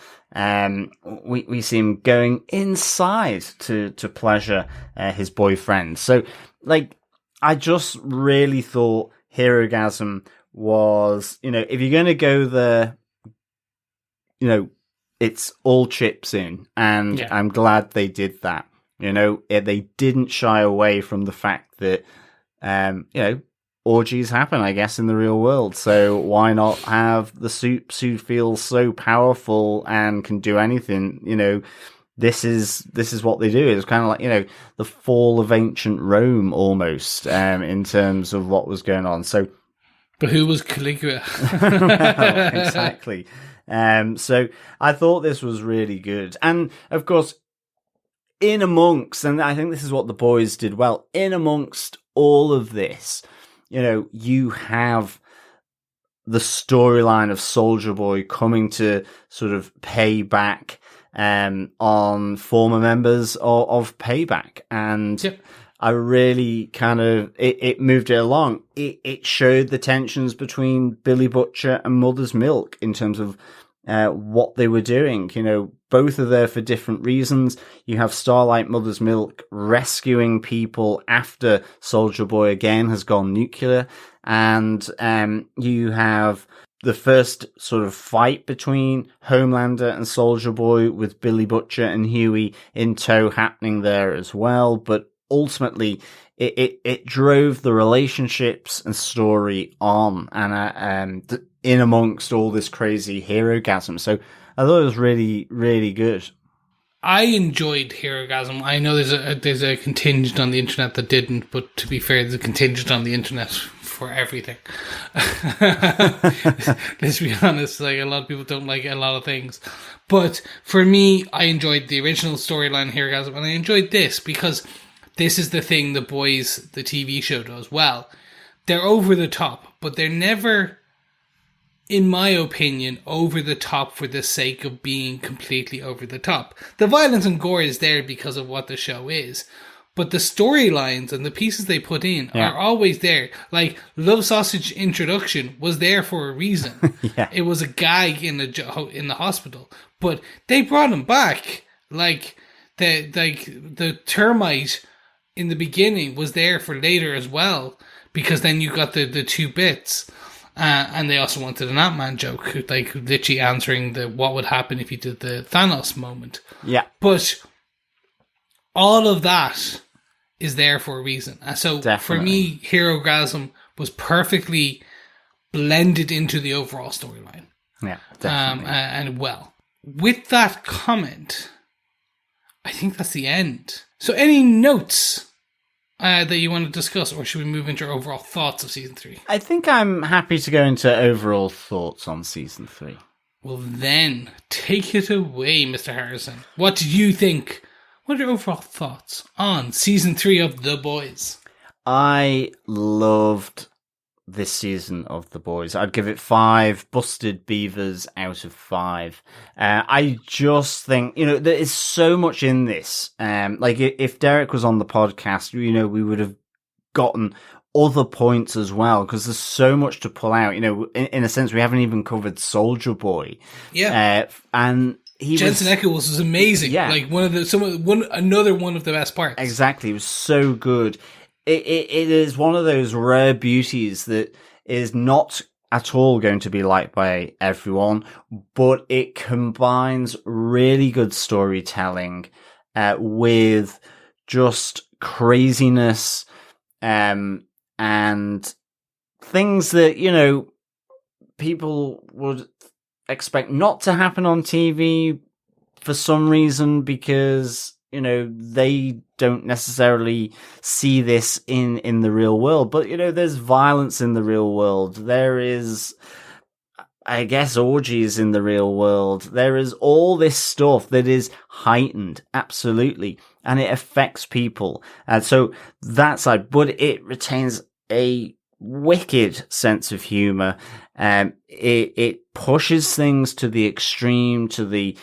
we see him going inside to pleasure his boyfriend. So, like, I just really thought Herogasm was, you know, if you're going to go there, you know, it's all chips in, and I'm glad they did that. They didn't shy away from the fact that, orgies happen, I guess, in the real world. So why not have the soups who feel so powerful and can do anything? This is what they do. It's kind of like, the fall of ancient Rome almost, in terms of what was going on. So,
but who was Caligula?
well, exactly. So I thought this was really good. And of course, in amongst, and I think this is what the boys did well, in amongst all of this, you have the storyline of Soldier Boy coming to sort of pay back on former members of Payback. And
yep.
I really kind of, it moved it along. It showed the tensions between Billy Butcher and Mother's Milk in terms of what they were doing. Both are there for different reasons. You have Starlight, Mother's Milk, rescuing people after Soldier Boy again has gone nuclear. And you have the first sort of fight between Homelander and Soldier Boy with Billy Butcher and Hughie in tow happening there as well. But ultimately, it drove the relationships and story on, and in amongst all this crazy hero-gasm. So I thought it was really, really good.
I enjoyed Hero-gasm. I know there's a contingent on the internet that didn't, but to be fair, there's a contingent on the internet for everything. Let's be honest, a lot of people don't like a lot of things. But for me, I enjoyed the original storyline Hero-gasm, and I enjoyed this because this is the thing the boys, the TV show, does well. They're over the top, but they're never, in my opinion, over the top for the sake of being completely over the top. The violence and gore is there because of what the show is, but the storylines and the pieces they put in are always there. Like, Love Sausage introduction was there for a reason.
Yeah.
It was a gag in the hospital, but they brought him back. The termite in the beginning was there for later as well, because then you got the two bits. And they also wanted an Ant-Man joke, literally answering what would happen if you did the Thanos moment.
Yeah.
But all of that is there for a reason. And so for me, Hero-gasm was perfectly blended into the overall storyline.
Yeah, definitely.
And well, with that comment, I think that's the end. So any notes that you want to discuss, or should we move into our overall thoughts of season 3?
I think I'm happy to go into overall thoughts on season 3.
Well then, take it away, Mr. Harrison. What did you think? What are your overall thoughts on season 3 of The Boys?
I loved this season of The Boys. I'd give it 5 busted beavers out of 5. I just think, there is so much in this. If Darick was on the podcast, we would have gotten other points as well, because there's so much to pull out. In a sense, we haven't even covered Soldier Boy.
Yeah.
And
Jensen Ackles was amazing.
Yeah.
Another one of the best parts.
Exactly. It was so good. It is one of those rare beauties that is not at all going to be liked by everyone, but it combines really good storytelling with just craziness and things that, people would expect not to happen on TV for some reason, because they don't necessarily see this in the real world. But, there's violence in the real world. There is, I guess, orgies in the real world. There is all this stuff that is heightened, absolutely. And it affects people. And so that side, but it retains a wicked sense of humor. It pushes things to the extreme, to the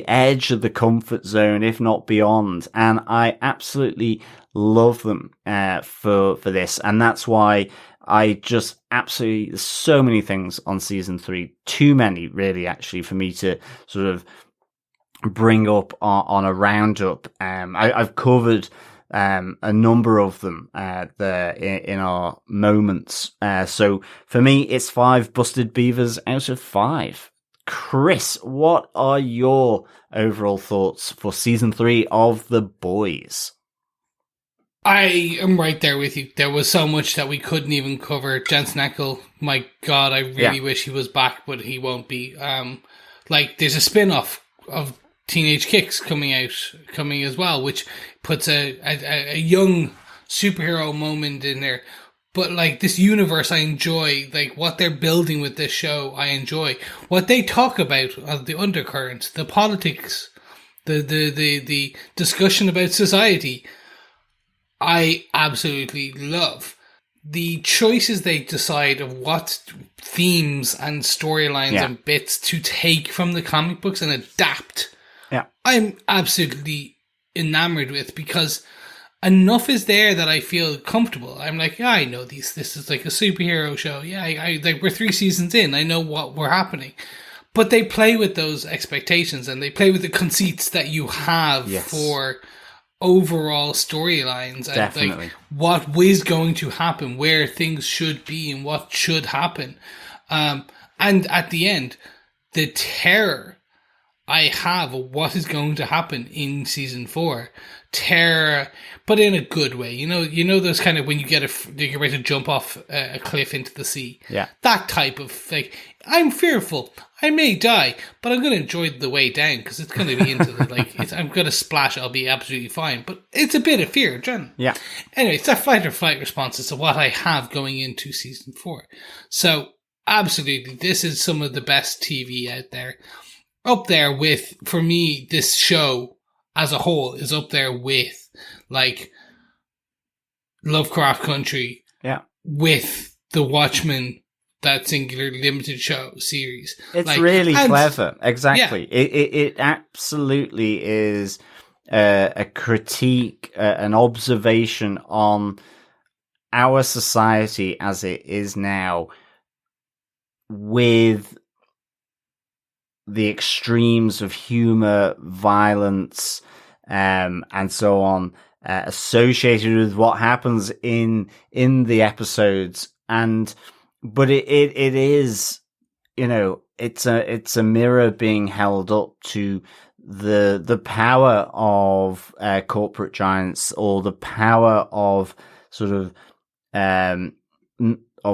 edge of the comfort zone, if not beyond. And I absolutely love them for this. And that's why I just absolutely, there's so many things on season 3, too many really, actually, for me to sort of bring up on a roundup. I've covered a number of them there in our moments. So for me, it's 5 busted beavers out of 5. Chris, what are your overall thoughts for season 3 of The Boys?
I am right there with you. There was so much that we couldn't even cover. Jensen Ackles, my God, I really wish he was back, but he won't be. There's a spin-off of Teenage Kicks coming as well, which puts a young superhero moment in there. But like this universe, I enjoy. Like what they're building with this show, I enjoy. What they talk about, the undercurrents, the politics, the discussion about society, I absolutely love. The choices they decide of what themes and storylines and bits to take from the comic books and adapt, I'm absolutely enamored with, because enough is there that I feel comfortable. I'm like, yeah, I know these. This is like a superhero show. Yeah, I like we're 3 seasons in. I know what we're happening. But they play with those expectations and they play with the conceits that you have for overall storylines and like what is going to happen, where things should be and what should happen. And at the end, the terror I have of what is going to happen in season 4. Terror, but in a good way. You know those kind of when you're ready to jump off a cliff into the sea. Yeah. That type of like, I'm fearful. I may die, but I'm going to enjoy the way down because it's going to be into the, I'm going to splash. I'll be absolutely fine. But it's a bit of fear, Jen. Yeah. Anyway, it's that fight or flight responses to what I have going into season 4. So absolutely, this is some of the best TV out there. Up there with, for me, this show as a whole is up there with like Lovecraft Country. Yeah. With The Watchmen, that singular limited show series.
It's really clever. Exactly. Yeah. It absolutely is a critique, an observation on our society as it is now, with the extremes of humor, violence, and so on, associated with what happens in the episodes. But it is, it's a mirror being held up to the power of corporate giants, or the power of sort of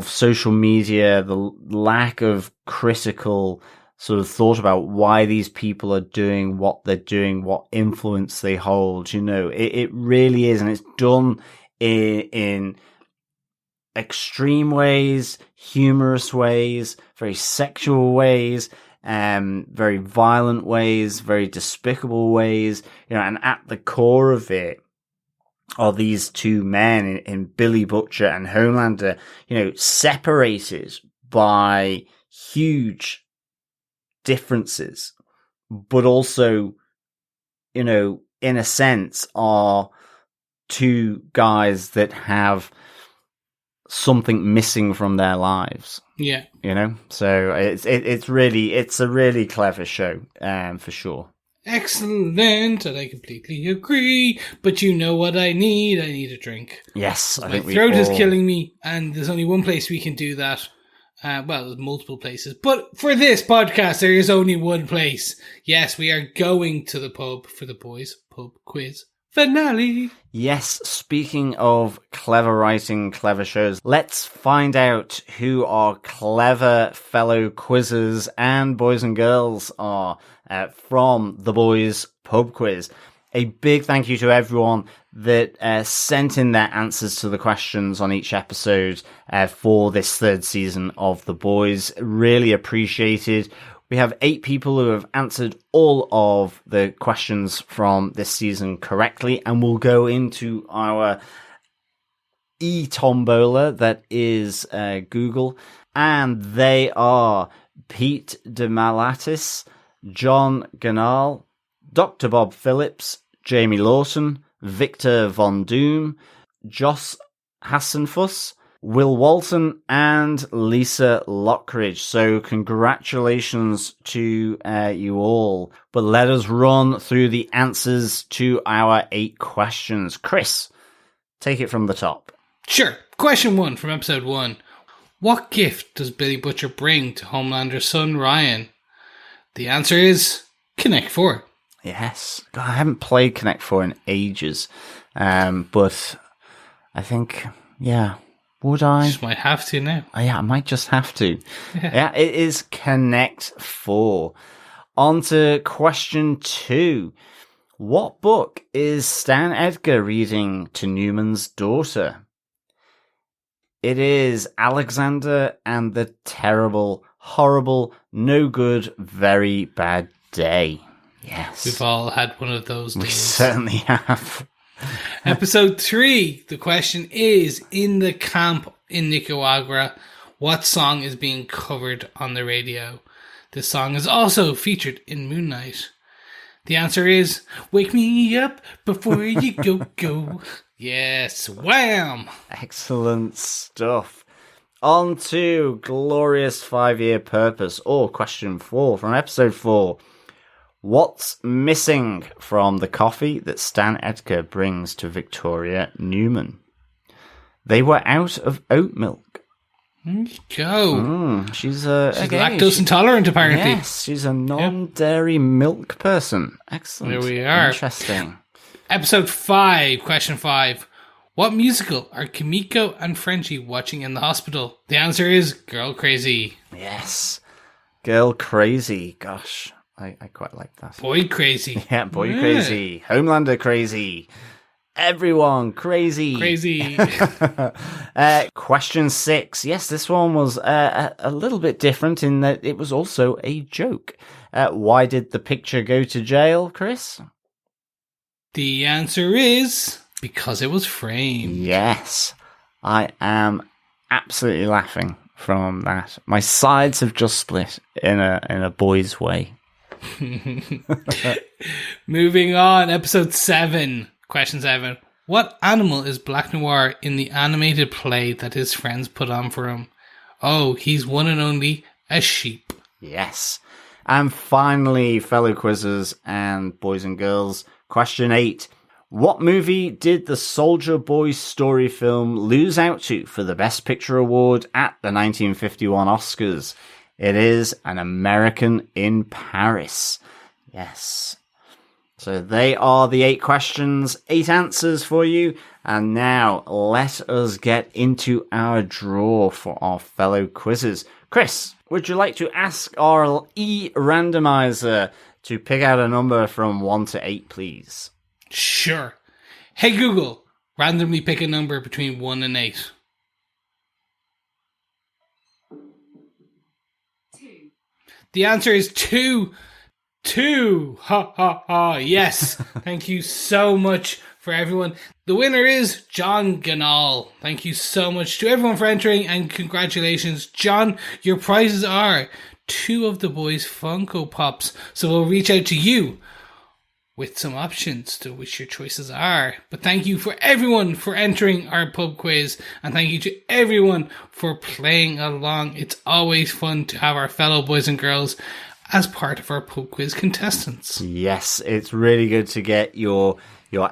social media, the lack of critical sort of thought about why these people are doing what they're doing, what influence they hold. It really is, and it's done in extreme ways, humorous ways, very sexual ways, very violent ways, very despicable ways, and at the core of it are these two men in Billy Butcher and Homelander, separated by huge differences, but also, in a sense, are two guys that have something missing from their lives. Yeah. So it's a really clever show, for sure.
Excellent, and I completely agree. But you know what I need? I need a drink.
Yes,
my throat is killing me, and there's only one place we can do that. Well, there's multiple places, but for this podcast, there is only one place. Yes, we are going to the pub for the boys' pub quiz finale.
Yes, speaking of clever writing, clever shows, let's find out who our clever fellow quizzers and boys and girls are from the boys' pub quiz. A big thank you to everyone that sent in their answers to the questions on each episode for this 3rd season of The Boys. Really appreciated. We have 8 people who have answered all of the questions from this season correctly, and we'll go into our e-tombola that is Google. And they are Pete DeMalatis, John Ganal, Dr. Bob Phillips, Jamie Lawson, Victor Von Doom, Joss Hassenfuss, Will Walton, and Lisa Lockridge. So congratulations to you all. But let us run through the answers to our 8 questions. Chris, take it from the top.
Sure. Question 1 from episode 1. What gift does Billy Butcher bring to Homelander's son, Ryan? The answer is Connect 4.
Yes. God, I haven't played Connect 4 in ages. But I think, would I?
Just might have to now.
Oh, yeah, I might just have to. Yeah, it is Connect 4. On to question 2. What book is Stan Edgar reading to Newman's daughter? It is Alexander and the Terrible, Horrible, No Good, Very Bad Day. Yes.
We've all had one of those days.
We certainly have.
Episode 3. The question is, in the camp in Nicaragua, what song is being covered on the radio? This song is also featured in Moon Knight. The answer is, Wake Me Up Before You Go. Yes, wham!
Excellent stuff. On to Glorious 5-Year Purpose, or question 4 from episode 4. What's missing from the coffee that Stan Edgar brings to Victoria Newman? They were out of oat milk.
There you go.
She's
lactose intolerant, apparently.
Yes, she's a non-dairy milk person. Excellent.
There we are.
Interesting.
Episode 5, question 5. What musical are Kimiko and Frenchie watching in the hospital? The answer is Girl Crazy.
Yes. Girl Crazy. Gosh, I quite like that.
Boy Crazy.
Yeah, Boy Crazy. Homelander Crazy. Everyone crazy.
Crazy.
Question 6. Yes, this one was a little bit different in that it was also a joke. Why did the picture go to jail, Chris?
The answer is because it was framed.
Yes. I am absolutely laughing from that. My sides have just split in a boy's way.
Moving on, episode 7. Question 7. What animal is Black Noir in the animated play that his friends put on for him? Oh, he's one and only a sheep.
Yes. And finally, fellow quizzers and boys and girls, question 8. What movie did the Soldier Boy story film lose out to for the Best Picture award at the 1951 Oscars? It is An American in Paris. Yes. So they are the 8 questions, 8 answers for you. And now let us get into our draw for our fellow quizzes. Chris, would you like to ask our e-randomizer to pick out a number from 1 to 8, please?
Sure. Hey Google, randomly pick a number between 1 and 8.
2.
The answer is 2. 2. Ha ha ha. Yes. Thank you so much for everyone. The winner is John Ganal. Thank you so much to everyone for entering, and congratulations, John. Your prizes are 2 of the boys' Funko Pops. So we'll reach out to you with some options to which your choices are. But thank you for everyone for entering our pub quiz, and thank you to everyone for playing along. It's always fun to have our fellow boys and girls as part of our pub quiz contestants.
Yes, it's really good to get your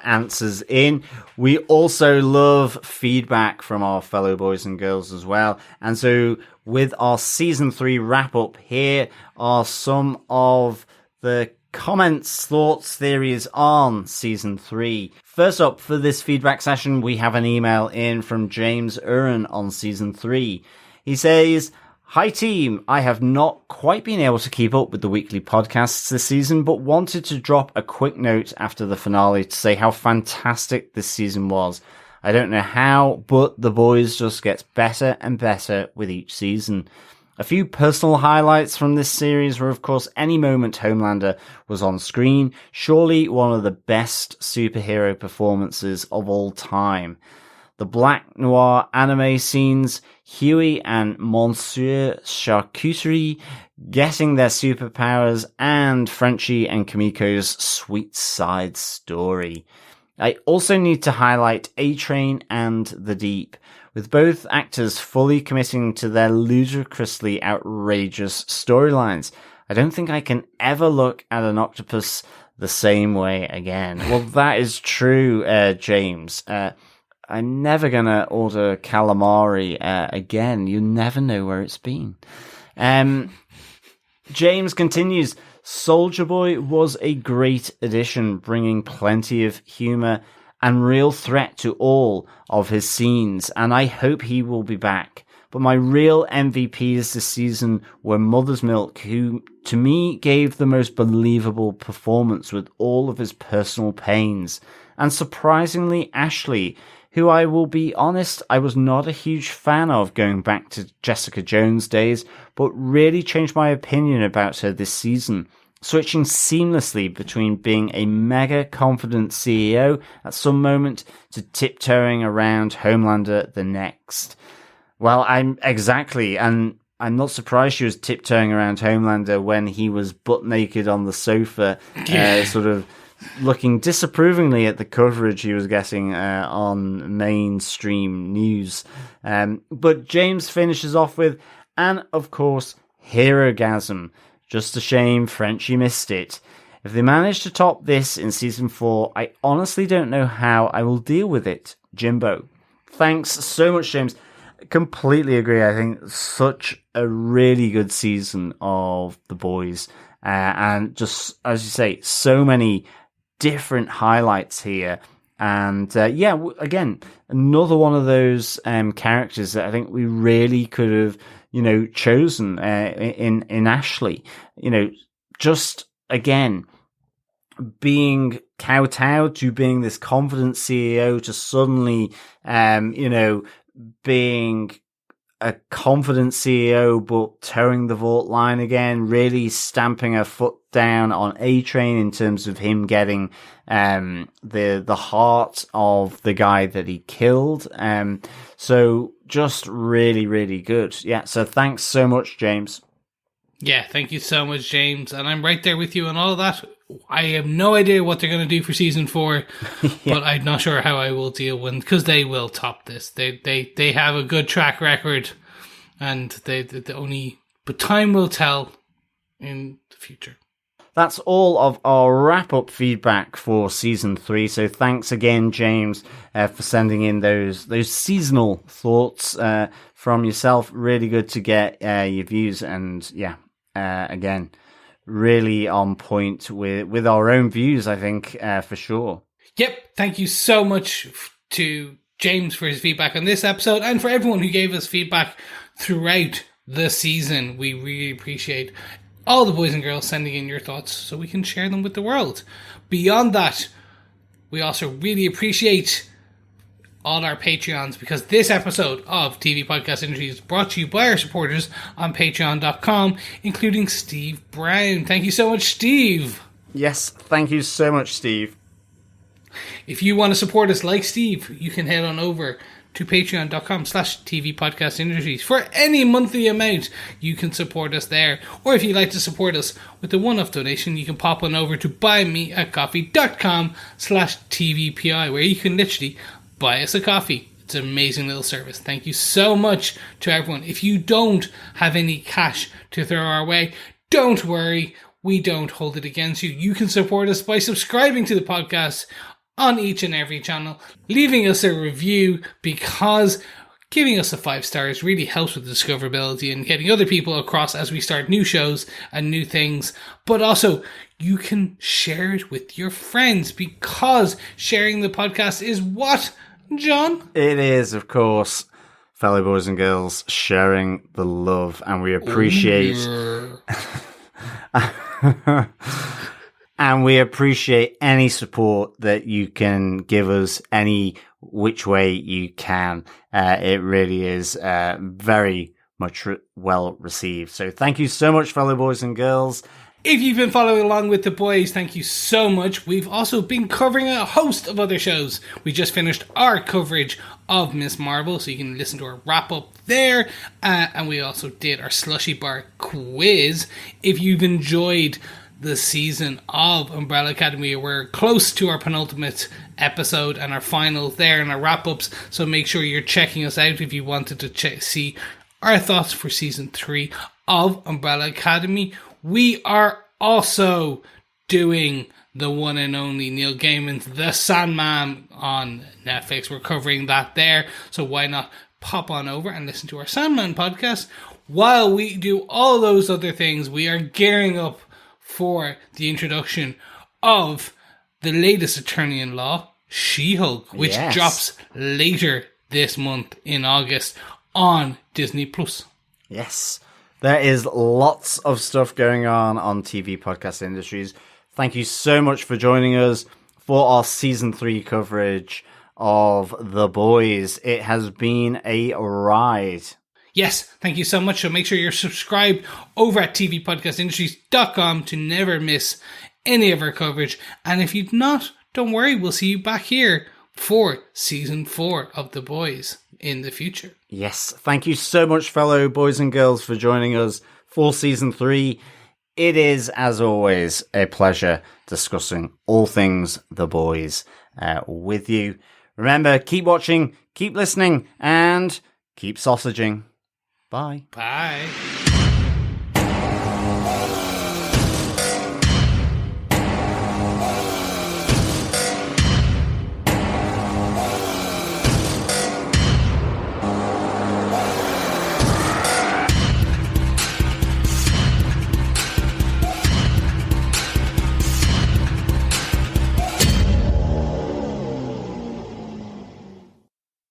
answers in. We also love feedback from our fellow boys and girls as well. And so with our season 3 wrap up, here are some of the comments, thoughts, theories on season 3. First up for this feedback session, we have an email in from James Erin on season 3. He says, "Hi team, I have not quite been able to keep up with the weekly podcasts this season, but wanted to drop a quick note after the finale to say how fantastic this season was. I don't know how, but The Boys just gets better and better with each season. A few personal highlights from this series were, of course, any moment Homelander was on screen, surely one of the best superhero performances of all time. The Black Noir anime scenes, Hughie and Monsieur Charcuterie getting their superpowers, and Frenchie and Kimiko's sweet side story. I also need to highlight A-Train and The Deep, with both actors fully committing to their ludicrously outrageous storylines. I don't think I can ever look at an octopus the same way again." Well, that is true, James. I'm never going to order calamari again. You never know where it's been. James continues, Soldier Boy was a great addition, bringing plenty of humour and real threat to all of his scenes, and I hope he will be back. But my real MVPs this season were Mother's Milk, who to me gave the most believable performance with all of his personal pains, and surprisingly Ashley, who I will be honest, I was not a huge fan of going back to Jessica Jones days, but really changed my opinion about her this season, switching seamlessly between being a mega confident CEO at some moment to tiptoeing around Homelander the next. Well, and I'm not surprised she was tiptoeing around Homelander when he was butt naked on the sofa, sort of looking disapprovingly at the coverage he was getting on mainstream news. But James finishes off with, and of course, Herogasm. Just a shame Frenchie missed it. If they manage to top this in season 4, I honestly don't know how I will deal with it. Jimbo. Thanks so much, James. Completely agree. I think such a really good season of The Boys. And just, as you say, so many different highlights here. And again, another one of those characters that I think we really could have, chosen in Ashley. Just again, being kowtowed to being this confident CEO to suddenly, being a confident CEO but towing the vault line again, really stamping a foot down on A-Train in terms of him getting the heart of the guy that he killed. So just really, really good. Yeah, so thanks so much, James.
Yeah, thank you so much, James. And I'm right there with you on all of that. I have no idea what they're going to do for season 4, but I'm not sure how I will deal with, because they will top this. They have a good track record, and but time will tell in the future.
That's all of our wrap-up feedback for season 3. So thanks again, James, for sending in those seasonal thoughts from yourself. Really good to get your views, and again, really on point with our own views, I think, for sure.
Yep, thank you so much to James for his feedback on this episode, and for everyone who gave us feedback throughout the season. We really appreciate all the boys and girls sending in your thoughts so we can share them with the world. Beyond that, we also really appreciate all our Patreons, because this episode of TV Podcast Industries is brought to you by our supporters on patreon.com, including Steve Brown. Thank you so much, Steve.
Yes, thank you so much, Steve.
If you want to support us like Steve, you can head on over to patreon.com/TV Podcast Industries. For any monthly amount, you can support us there. Or if you'd like to support us with a one-off donation, you can pop on over to buymeacoffee.com/TVPI, where you can literally buy us a coffee. It's an amazing little service. Thank you so much to everyone. If you don't have any cash to throw our way, don't worry. We don't hold it against you. You can support us by subscribing to the podcast on each and every channel, leaving us a review, because giving us a 5 stars really helps with discoverability and getting other people across as we start new shows and new things. But also, you can share it with your friends, because sharing the podcast is what, John?
It is, of course, fellow boys and girls, sharing the love, and we appreciate... And we appreciate any support that you can give us, any which way you can. It really is very much well received. So thank you so much, fellow boys and girls.
If you've been following along with the boys, thank you so much. We've also been covering a host of other shows. We just finished our coverage of Miss Marvel, so you can listen to our wrap-up there. And we also did our Slushy Bar quiz. If you've enjoyed the season of Umbrella Academy, we're close to our penultimate episode and our finals there and our wrap-ups, so make sure you're checking us out if you wanted to see our thoughts for season 3 of Umbrella Academy. We are also doing the one and only Neil Gaiman's The Sandman on Netflix. We're covering that there, so why not pop on over and listen to our Sandman podcast. While we do all those other things, we are gearing up for the introduction of the latest attorney-in-law, She-Hulk, which drops later this month in August on Disney+.
Yes. There is lots of stuff going on TV podcast industries. Thank you so much for joining us for our Season 3 coverage of The Boys. It has been a ride.
Yes, thank you so much. So make sure you're subscribed over at tvpodcastindustries.com to never miss any of our coverage. And if you're not, don't worry, we'll see you back here for Season 4 of The Boys in the future.
Yes, thank you so much, fellow boys and girls, for joining us for Season 3. It is, as always, a pleasure discussing all things The Boys with you. Remember, keep watching, keep listening, and keep sausaging. Bye.
Bye.